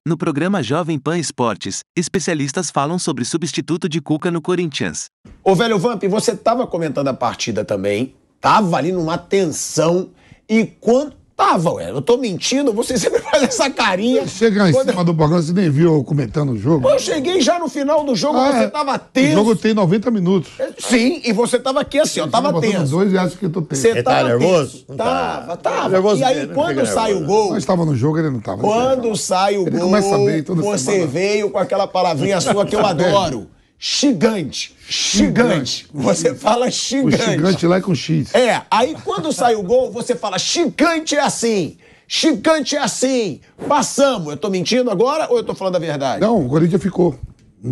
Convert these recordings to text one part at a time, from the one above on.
No programa Jovem Pan Esportes, especialistas falam sobre substituto de Cuca no Corinthians. Ô, velho Vamp, você tava comentando a partida também, tava ali numa tensão, e quando... Tava, ué, eu tô mentindo, você sempre faz essa carinha. Chega em cima do programa, você nem viu eu comentando o jogo. Eu cheguei já no final do jogo, você tava tenso. O jogo tem 90 minutos. Sim, e você tava aqui assim, ó, tava tenso. 2 e acho que eu tô tenso. Você tava nervoso? Tenso. Tava. Nervoso E aí, mesmo, quando sai o gol... Nós estava no jogo, ele não tava. Quando sai o gol, começa bem toda você semana. veio com aquela palavrinha sua que eu adoro. Gigante. Você fala O gigante. gigante lá é com X. É, aí quando sai o gol, você fala gigante é assim. Gigante é assim. Passamos. Eu tô mentindo agora ou eu tô falando a verdade? Não, o Corinthians ficou.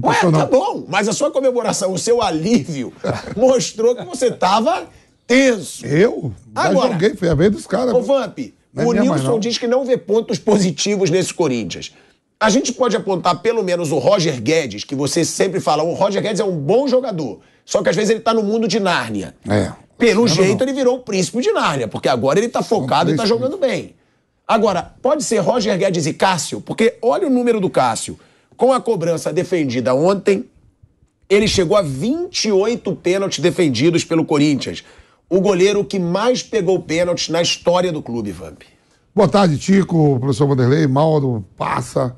Ué, tá bom. Mas a sua comemoração, o seu alívio, mostrou que você tava tenso. Eu? Agora, Já joguei, foi a vez dos caras. Ô, Vamp, Não é o minha mais, Nilson não. diz que não vê pontos positivos nesse Corinthians. A gente pode apontar pelo menos o Roger Guedes, que você sempre fala, o Roger Guedes é um bom jogador, só que às vezes ele tá no mundo de Nárnia. É. Pelo jeito ele virou o príncipe de Nárnia, porque agora ele tá focado e tá jogando bem. Agora, pode ser Roger Guedes e Cássio, porque olha o número do Cássio. Com a cobrança defendida ontem, ele chegou a 28 pênaltis defendidos pelo Corinthians. O goleiro que mais pegou pênaltis na história do clube, Vamp. Boa tarde, Tico, professor Vanderlei, Mauro, Passa.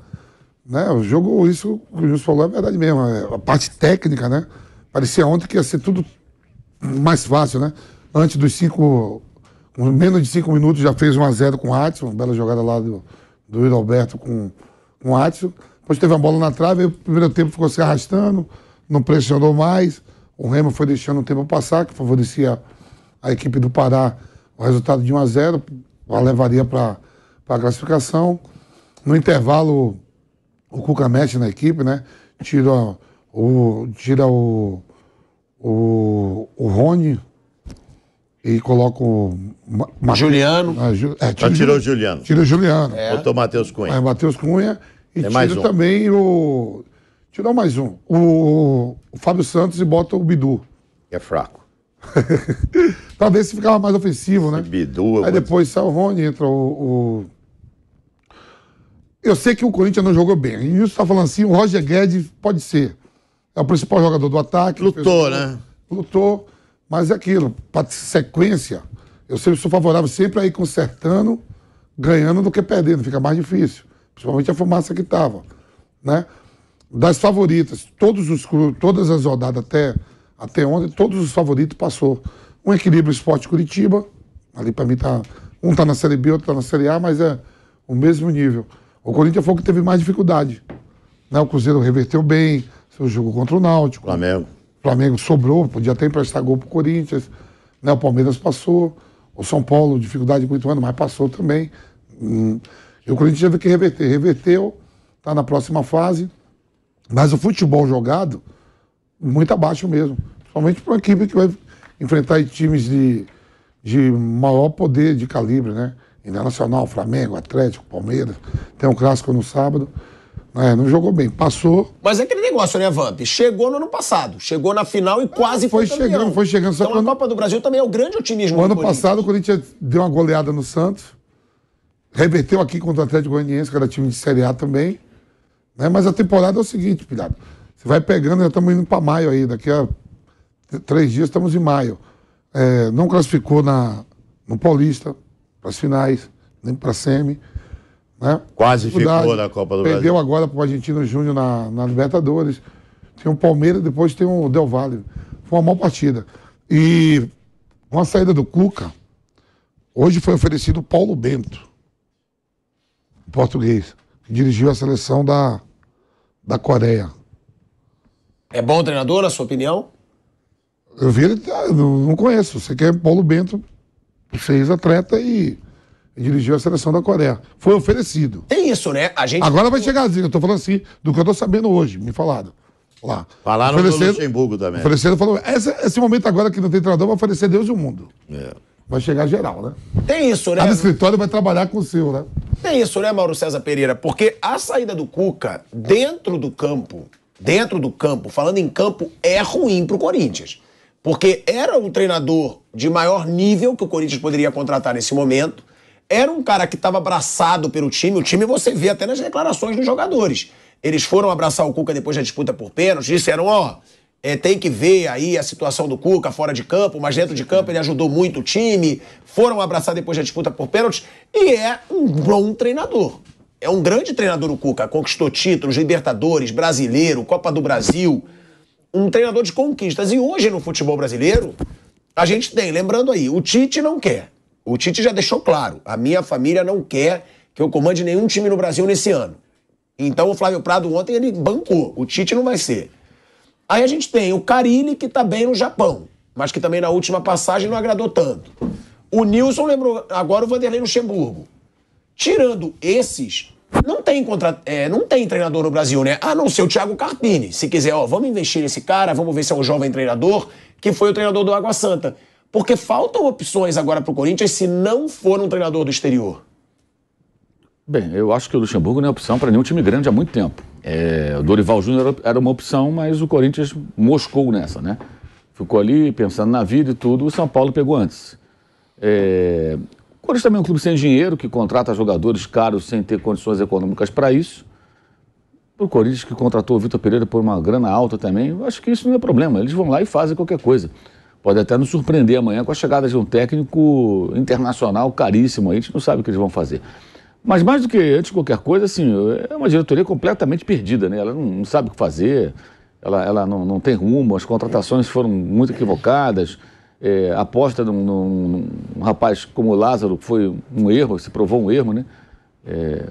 Né? O jogo, isso que o Justo falou é verdade mesmo. A parte técnica, né? Parecia ontem que ia ser tudo mais fácil, né? Antes dos 5, menos de 5 minutos já fez 1-0 com o Adson, uma bela jogada lá do Yuri Alberto com o Adson. Depois teve a bola na trave, aí o primeiro tempo ficou se arrastando, não pressionou mais. O Remo foi deixando o tempo passar, que favorecia a equipe do Pará. O resultado de 1-0 a levaria para a classificação. No intervalo, o Cuca mexe na equipe, né? Tira o Rony e coloca o Juliano. Tirou o Juliano. Tira o Juliano. Botou o Matheus Cunha. Matheus Cunha e Tem mais tira um. também o... Tirou mais um. O Fábio Santos e bota o Bidu. Que é fraco. Talvez se ficava mais ofensivo, né? Bidu. Aí depois sai o Rony, entra Eu sei que o Corinthians não jogou bem. E isso tá falando assim, o Roger Guedes pode ser. É o principal jogador do ataque. Lutou, né? Lutou, mas é aquilo. Para sequência, eu sempre sou favorável sempre a ir consertando, ganhando do que perdendo. Fica mais difícil. Principalmente a fumaça que tava, né? Das favoritas, todas as rodadas até ontem, todos os favoritos passou. Um equilíbrio Sport Curitiba, ali para mim tá... Um tá na Série B, outro tá na Série A, mas é o mesmo nível. O Corinthians foi o que teve mais dificuldade. Né? O Cruzeiro reverteu bem, seu jogo contra o Náutico. Flamengo. O Flamengo sobrou, podia até emprestar gol pro Corinthians. Né? O Palmeiras passou. O São Paulo, dificuldade com 8 anos, mas passou também. E o Corinthians teve que reverter. Reverteu, tá na próxima fase. Mas o futebol jogado, muito abaixo mesmo. Principalmente para uma equipe que vai enfrentar times de maior poder de calibre, né? Internacional, Flamengo, Atlético, Palmeiras. Tem um clássico no sábado. Não jogou bem. Passou. Mas é aquele negócio, né, Vamp? Chegou no ano passado. Chegou na final e quase foi campeão. Foi chegando. Só então a Copa do Brasil também é o grande otimismo do do ano Corinthians. passado o Corinthians deu uma goleada no Santos. Reverteu aqui contra o Atlético Goianiense, que era time de Série A também. Né? Mas a temporada é o seguinte, pilhado. Você vai pegando, já estamos indo para maio aí. Daqui a 3 dias estamos em maio. Não classificou no Paulista, para as finais, nem para a semi. Né? Quase ficou na Copa do Brasil. Perdeu agora para o Argentino Júnior na Libertadores. Tem o Palmeiras, depois tem o Del Valle. Foi uma maior partida. E com a saída do Cuca, hoje foi oferecido o Paulo Bento, português, que dirigiu a seleção da Coreia. É bom treinador, na sua opinião? Eu vi ele, não conheço. Você quer Paulo Bento, você é ex-atleta e dirigiu a seleção da Coreia. Foi oferecido. Tem isso, né? A gente... Agora vai chegar assim, eu tô falando assim, do que eu tô sabendo hoje, me falaram. Lá. Falaram do Luxemburgo também. Ofereceram, falou, esse momento agora que não tem treinador vai oferecer Deus e o mundo. Vai chegar geral, né? Tem isso, né? Cada escritório vai trabalhar com o seu, né? Tem isso, né, Mauro César Pereira? Porque a saída do Cuca dentro do campo, falando em campo, é ruim pro Corinthians. Porque era um treinador de maior nível que o Corinthians poderia contratar nesse momento. era um cara que estava abraçado pelo time. O time você vê até nas declarações dos jogadores. Eles foram abraçar o Cuca depois da disputa por pênalti, disseram, tem que ver aí a situação do Cuca fora de campo, mas dentro de campo ele ajudou muito o time. Foram abraçar depois da disputa por pênalti e é um bom treinador. É um grande treinador o Cuca, conquistou títulos, Libertadores, Brasileiro, Copa do Brasil. Um treinador de conquistas. E hoje no futebol brasileiro, a gente tem, lembrando aí, o Tite não quer. O Tite já deixou claro, a minha família não quer que eu comande nenhum time no Brasil nesse ano. Então o Flávio Prado ontem ele bancou, o Tite não vai ser. Aí a gente tem o Carille, que tá bem no Japão, mas que também na última passagem não agradou tanto. O Nilson lembrou agora o Vanderlei Luxemburgo. Tirando esses, não tem treinador no Brasil, né? A não ser o Thiago Carpini. Se quiser, vamos investir nesse cara, vamos ver se é um jovem treinador, que foi o treinador do Água Santa. Porque faltam opções agora pro Corinthians se não for um treinador do exterior. Bem, eu acho que o Luxemburgo não é opção para nenhum time grande há muito tempo. O Dorival Júnior era uma opção, mas o Corinthians moscou nessa, né? Ficou ali pensando na vida e tudo, o São Paulo pegou antes. O Corinthians também é um clube sem dinheiro, que contrata jogadores caros sem ter condições econômicas para isso. O Corinthians, que contratou o Vitor Pereira por uma grana alta também, eu acho que isso não é problema. Eles vão lá e fazem qualquer coisa. Pode até nos surpreender amanhã com a chegada de um técnico internacional caríssimo. A gente não sabe o que eles vão fazer. Mas mais do que antes de qualquer coisa, assim, é uma diretoria completamente perdida, né? Ela não sabe o que fazer, ela não tem rumo, as contratações foram muito equivocadas. A aposta num rapaz como o Lázaro foi um erro, se provou um erro, né?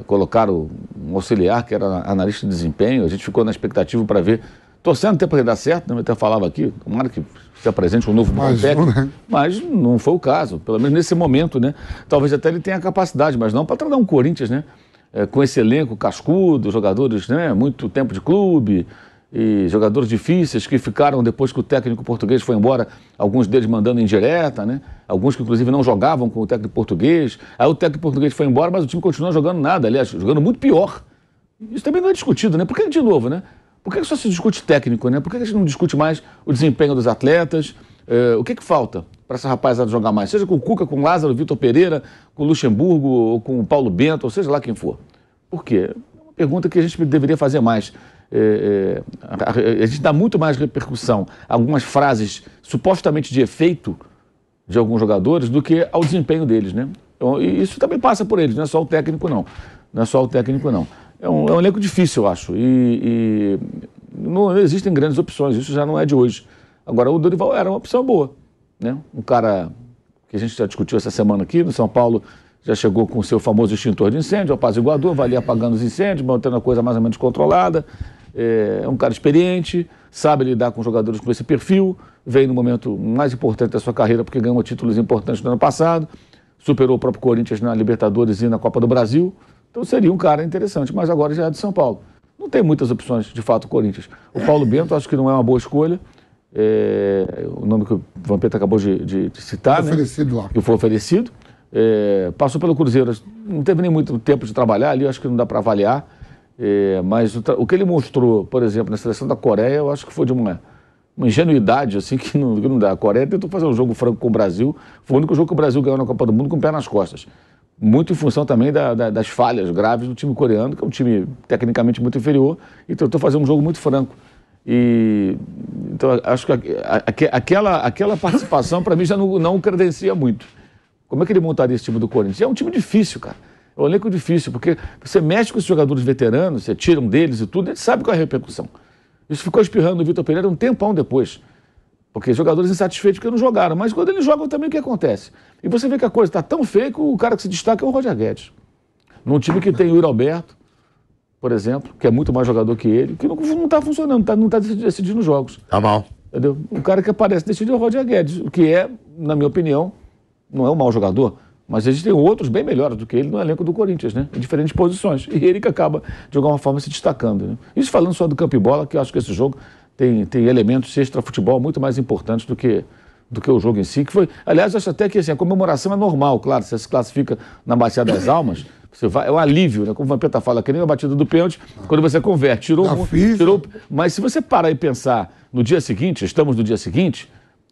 Colocaram um auxiliar que era analista de desempenho, a gente ficou na expectativa para ver, torcendo até para dar certo, né? Eu até falava aqui, tomara que se apresente um novo bom técnico, né? Mas não foi o caso, pelo menos nesse momento, né? Talvez até ele tenha a capacidade, mas não para tratar um Corinthians, né? Com esse elenco cascudo, jogadores, né? Muito tempo de clube, e jogadores difíceis que ficaram depois que o técnico português foi embora, alguns deles mandando indireta, né? Alguns que inclusive não jogavam com o técnico português. Aí o técnico português foi embora, mas o time continuou jogando nada, aliás, jogando muito pior. Isso também não é discutido, né? Por que, de novo, né? Por que só se discute técnico, né? Por que a gente não discute mais o desempenho dos atletas? O que falta para essa rapaziada jogar mais? Seja com o Cuca, com o Lázaro, Vitor Pereira, com o Luxemburgo, ou com o Paulo Bento, ou seja lá quem for. Por quê? É uma pergunta que a gente deveria fazer mais. A gente dá muito mais repercussão a algumas frases supostamente de efeito de alguns jogadores do que ao desempenho deles, né? Então, e isso também passa por eles, não é só o técnico, não. Não é só o técnico, não. É um elenco difícil, eu acho, e não existem grandes opções, isso já não é de hoje. Agora, o Dorival era uma opção boa, né? Um cara que a gente já discutiu essa semana aqui, no São Paulo, já chegou com o seu famoso extintor de incêndio, apaziguador, vai ali apagando os incêndios, mantendo a coisa mais ou menos controlada. É um cara experiente, sabe lidar com jogadores com esse perfil, veio no momento mais importante da sua carreira porque ganhou títulos importantes no ano passado, superou o próprio Corinthians na Libertadores e na Copa do Brasil, então seria um cara interessante, mas agora já é de São Paulo. Não tem muitas opções, de fato, o Corinthians. O Paulo Bento acho que não é uma boa escolha, o nome que o Vampeta acabou de citar, né? Oferecido lá. Que foi oferecido, passou pelo Cruzeiro, não teve nem muito tempo de trabalhar ali, acho que não dá para avaliar. Mas o que ele mostrou, por exemplo, na seleção da Coreia, eu acho que foi de uma ingenuidade assim, que não dá. A Coreia tentou fazer um jogo franco com o Brasil, foi o único jogo que o Brasil ganhou na Copa do Mundo com o pé nas costas. Muito em função também das falhas graves do time coreano, que é um time tecnicamente muito inferior, e tentou fazer um jogo muito franco. Então, acho que aquela participação, para mim, já não credencia muito. Como é que ele montaria esse time do Corinthians? É um time difícil, cara. É um elenco difícil, porque você mexe com os jogadores veteranos, você tira um deles e tudo, a gente sabe qual é a repercussão. Isso ficou espirrando no Vitor Pereira um tempão depois. Porque jogadores insatisfeitos porque não jogaram. Mas quando eles jogam também, o que acontece? E você vê que a coisa está tão feia que o cara que se destaca é o Roger Guedes. Num time que tem o Yuri Alberto, por exemplo, que é muito mais jogador que ele, que não está funcionando, não está decidindo jogos. Tá mal. Entendeu? O cara que aparece decidindo é o Roger Guedes, o que é, na minha opinião, não é um mau jogador, mas existem outros bem melhores do que ele no elenco do Corinthians, né? Em diferentes posições. E ele que acaba, de alguma forma, se destacando. Né? Isso falando só do campo e bola, que eu acho que esse jogo tem elementos extra-futebol muito mais importantes do que o jogo em si. Que foi, aliás, eu acho até que assim, a comemoração é normal, claro. Você se classifica na Bacia das Almas, você vai, é um alívio, né? Como o Vampeta fala, que nem a batida do pênalti, quando você converte. Tirou, mas se você parar e pensar no dia seguinte, estamos no dia seguinte,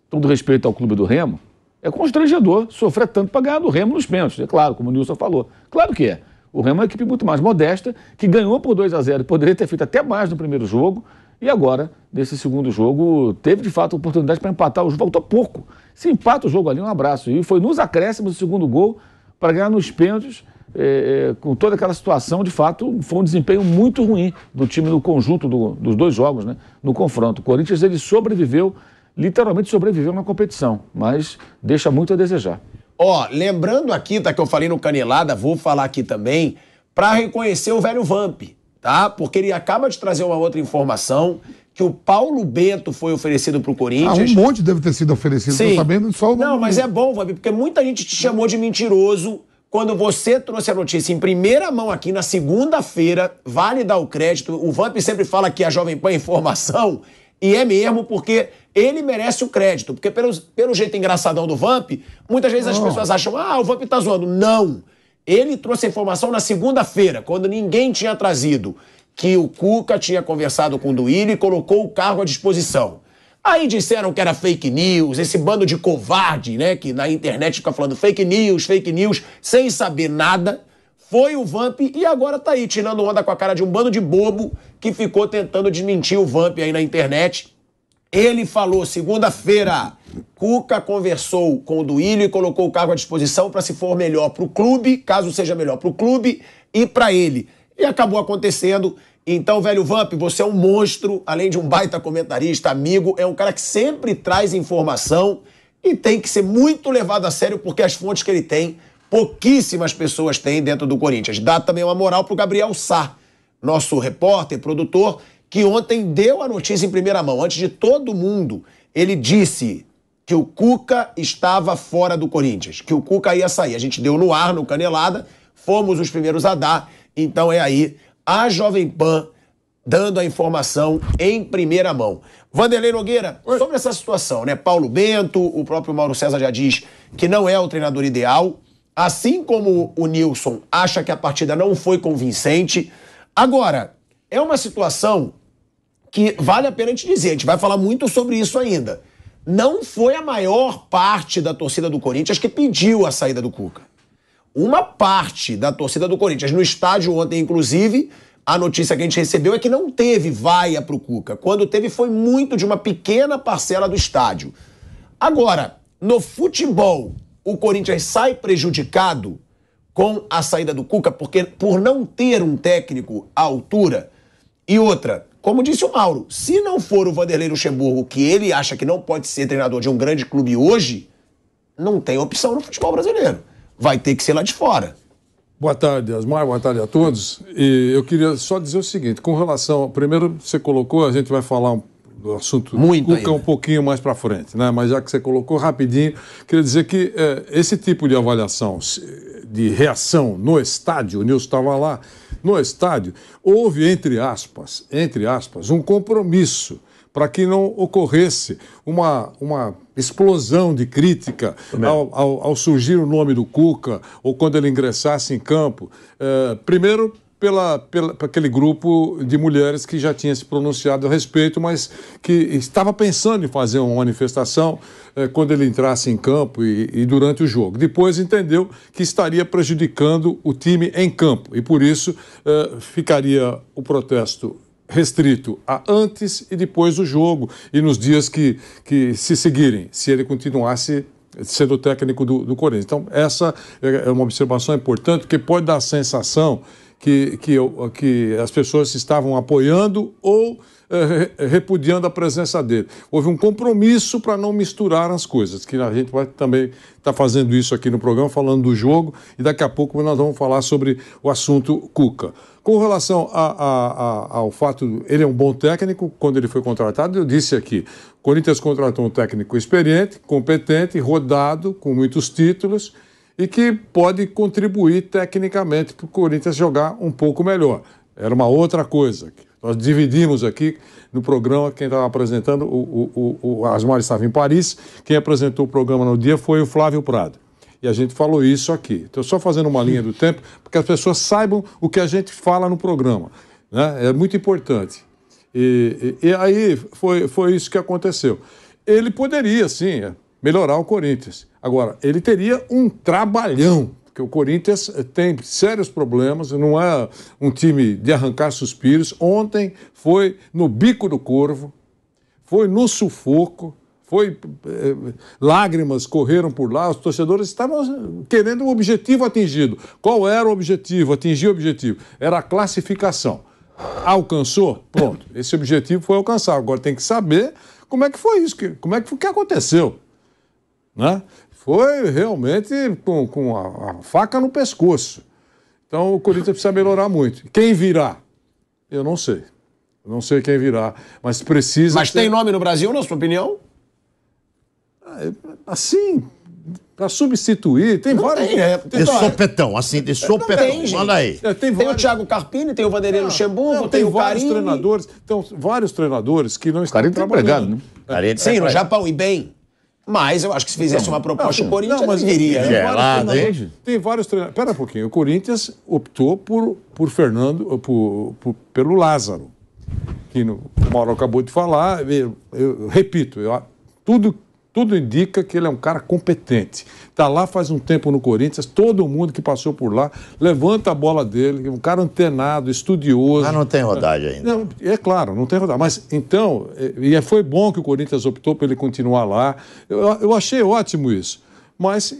todo respeito ao Clube do Remo, É constrangedor sofrer tanto para ganhar do Remo nos pênaltis. É claro, como o Nilson falou. Claro que é. O Remo é uma equipe muito mais modesta, que ganhou por 2-0 e poderia ter feito até mais no primeiro jogo. E agora, nesse segundo jogo, teve de fato a oportunidade para empatar o jogo. Faltou pouco. Se empata o jogo ali, um abraço. E foi nos acréscimos do segundo gol para ganhar nos pênaltis. Com toda aquela situação, de fato, foi um desempenho muito ruim do time no conjunto dos dois jogos, né, no confronto. O Corinthians, ele sobreviveu, literalmente sobreviveu na competição, mas deixa muito a desejar. Lembrando aqui, tá, que eu falei no Canelada, vou falar aqui também, para reconhecer o velho Vamp, tá? Porque ele acaba de trazer uma outra informação, que o Paulo Bento foi oferecido pro Corinthians. Um monte deve ter sido oferecido, sim. Tô sabendo só o nome. Não, mas é bom, Vamp, porque muita gente te chamou de mentiroso quando você trouxe a notícia em primeira mão aqui na segunda-feira. Vale dar o crédito. O Vamp sempre fala que a Jovem Pan é informação, e é mesmo, porque ele merece o crédito. Porque pelo jeito engraçadão do Vamp, muitas vezes as pessoas acham, o Vamp tá zoando. Não. Ele trouxe a informação na segunda-feira, quando ninguém tinha trazido, que o Cuca tinha conversado com o Duílio e colocou o cargo à disposição. Aí disseram que era fake news, esse bando de covarde, né, que na internet fica falando fake news, sem saber nada. Foi o Vamp e agora tá aí, tirando onda com a cara de um bando de bobo que ficou tentando desmentir o Vamp aí na internet. Ele falou, segunda-feira, Cuca conversou com o Duílio e colocou o cargo à disposição para, se for melhor para o clube, caso seja melhor para o clube e para ele. E acabou acontecendo. Então, velho Vamp, você é um monstro, além de um baita comentarista, amigo, é um cara que sempre traz informação e tem que ser muito levado a sério, porque as fontes que ele tem, pouquíssimas pessoas têm dentro do Corinthians. Dá também uma moral pro Gabriel Sá, nosso repórter, produtor, que ontem deu a notícia em primeira mão. Antes de todo mundo, ele disse que o Cuca estava fora do Corinthians, que o Cuca ia sair. A gente deu no ar, no Canelada, fomos os primeiros a dar, então é aí a Jovem Pan dando a informação em primeira mão. Vanderlei Nogueira, sobre essa situação, né? Paulo Bento, o próprio Mauro César já diz que não é o treinador ideal, assim como o Nilson acha que a partida não foi convincente. Agora, é uma situação que vale a pena te dizer, a gente vai falar muito sobre isso ainda. Não foi a maior parte da torcida do Corinthians que pediu a saída do Cuca. Uma parte da torcida do Corinthians, no estádio ontem, inclusive, a notícia que a gente recebeu é que não teve vaia pro Cuca. Quando teve, foi muito de uma pequena parcela do estádio. Agora, no futebol, o Corinthians sai prejudicado com a saída do Cuca, porque por não ter um técnico à altura. E outra, como disse o Mauro, se não for o Vanderlei Luxemburgo, que ele acha que não pode ser treinador de um grande clube hoje, não tem opção no futebol brasileiro. Vai ter que ser lá de fora. Boa tarde, Asmar, boa tarde a todos. E eu queria só dizer o seguinte, com relação... Primeiro, você colocou, a gente vai falar do assunto muito Cuca ainda um pouquinho mais para frente, né? Mas já que você colocou rapidinho, queria dizer que esse tipo de avaliação, de reação no estádio, o Nilson estava lá, no estádio, houve, entre aspas, um compromisso para que não ocorresse uma explosão de crítica ao surgir o nome do Cuca ou quando ele ingressasse em campo. Primeiro, pela aquele grupo de mulheres que já tinha se pronunciado a respeito, mas que estava pensando em fazer uma manifestação quando ele entrasse em campo e durante o jogo. Depois entendeu que estaria prejudicando o time em campo e, por isso, ficaria o protesto restrito a antes e depois do jogo e nos dias que se seguirem, se ele continuasse sendo o técnico do Corinthians. Então, essa é uma observação importante, porque pode dar a sensação que as pessoas estavam apoiando ou repudiando a presença dele. Houve um compromisso para não misturar as coisas, que a gente vai também estar fazendo isso aqui no programa, falando do jogo, e daqui a pouco nós vamos falar sobre o assunto Cuca. Com relação ao fato, ele é um bom técnico, quando ele foi contratado, eu disse aqui, o Corinthians contratou um técnico experiente, competente, rodado, com muitos títulos, e que pode contribuir tecnicamente para o Corinthians jogar um pouco melhor. Era uma outra coisa. Nós dividimos aqui no programa, quem estava apresentando, o Asmar estava em Paris, quem apresentou o programa no dia foi o Flávio Prado. E a gente falou isso aqui. Estou só fazendo uma linha do tempo, para que as pessoas saibam o que a gente fala no programa, né? É muito importante. E aí foi isso que aconteceu. Ele poderia, sim, melhorar o Corinthians. Agora, ele teria um trabalhão, porque o Corinthians tem sérios problemas, não é um time de arrancar suspiros. Ontem foi no bico do corvo, foi no sufoco, lágrimas correram por lá, os torcedores estavam querendo o objetivo atingido. Qual era o objetivo? Atingir o objetivo. Era a classificação. Alcançou? Pronto. Esse objetivo foi alcançado. Agora tem que saber como é que foi isso, como é que aconteceu. Né? Foi realmente com a faca no pescoço. Então o Corinthians precisa melhorar muito. Quem virá? Eu não sei. Eu não sei quem virá, mas precisa... Mas tem nome no Brasil, na sua opinião? Assim, para substituir, tem vários... De sopetão, assim, de sopetão. Manda aí. Tem o Thiago Carpini, tem o Vanderlei Luxemburgo, tem o vários Carille. treinadores. Então, vários treinadores que não estão trabalhando, né? Sim, no Japão, e bem. Mas eu acho que se fizesse uma proposta, o Corinthians viria. Tem vários treinadores. Espera um pouquinho. O Corinthians optou por Fernando, pelo Lázaro, que o Mauro acabou de falar. Eu repito, tudo indica que ele é um cara competente. Está lá faz um tempo no Corinthians, todo mundo que passou por lá levanta a bola dele, um cara antenado, estudioso. Mas não tem rodagem ainda. Não, é claro, não tem rodagem. Mas então, foi bom que o Corinthians optou por ele continuar lá. Eu achei ótimo isso.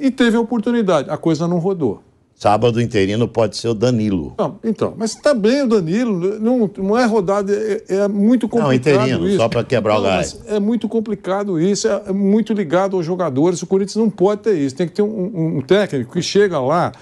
E teve a oportunidade, a coisa não rodou. Sábado interino pode ser o Danilo. Não, então, mas também o Danilo não é rodado, é muito complicado. Não, interino, isso. Só para quebrar o gás. É muito complicado isso, é muito ligado aos jogadores. O Corinthians não pode ter isso. Tem que ter um técnico que chega lá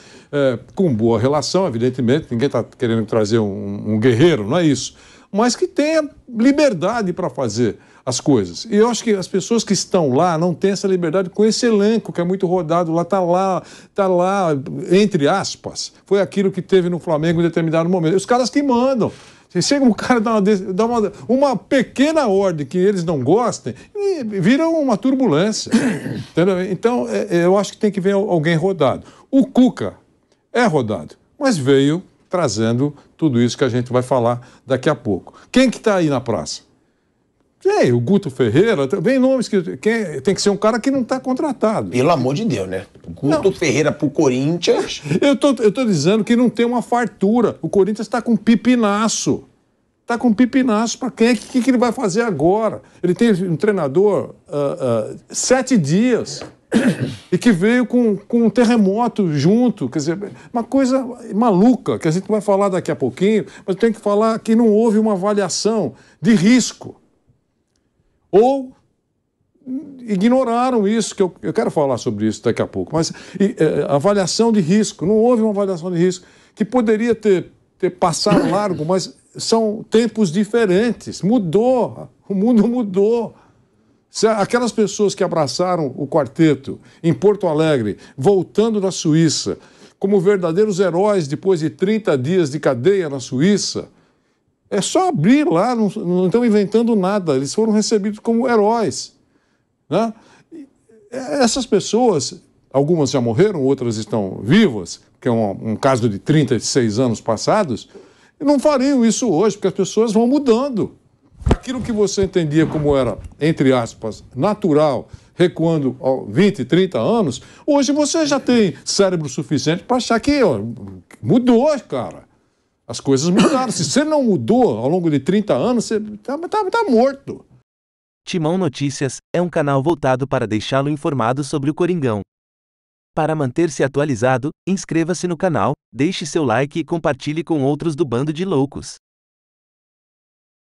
com boa relação, evidentemente. Ninguém está querendo trazer um guerreiro, não é isso. Mas que tenha liberdade para fazer as coisas. E eu acho que as pessoas que estão lá não têm essa liberdade com esse elenco que é muito rodado lá, tá lá, entre aspas. Foi aquilo que teve no Flamengo em determinado momento. Os caras que mandam. Chega um cara dá uma pequena ordem que eles não gostem e vira uma turbulência. Entendeu? Então, eu acho que tem que vir alguém rodado. O Cuca é rodado, mas veio trazendo tudo isso que a gente vai falar daqui a pouco. Quem que está aí na praça? O Guto Ferreira, vem nomes que tem que ser um cara que não está contratado. Pelo amor de Deus, né? Guto Ferreira pro Corinthians. Eu tô dizendo que não tem uma fartura. O Corinthians está com pipinaço. Está com pipinaço para quem? O que ele vai fazer agora? Ele tem um treinador 7 dias e que veio com um terremoto junto. Quer dizer, uma coisa maluca que a gente vai falar daqui a pouquinho, mas tem que falar que não houve uma avaliação de risco. Ou ignoraram isso, que eu quero falar sobre isso daqui a pouco, mas avaliação de risco, não houve uma avaliação de risco, que poderia ter passado largo, mas são tempos diferentes, mudou, o mundo mudou. Aquelas pessoas que abraçaram o quarteto em Porto Alegre, voltando da Suíça, como verdadeiros heróis depois de 30 dias de cadeia na Suíça, é só abrir lá, não estão inventando nada. Eles foram recebidos como heróis. Né? Essas pessoas, algumas já morreram, outras estão vivas, que é um caso de 36 anos passados, e não fariam isso hoje, porque as pessoas vão mudando. Aquilo que você entendia como era, entre aspas, natural, recuando 20, 30 anos, hoje você já tem cérebro suficiente para achar que mudou, cara. As coisas mudaram. Se você não mudou ao longo de 30 anos, você tá morto. Timão Notícias é um canal voltado para deixá-lo informado sobre o Coringão. Para manter-se atualizado, inscreva-se no canal, deixe seu like e compartilhe com outros do Bando de Loucos.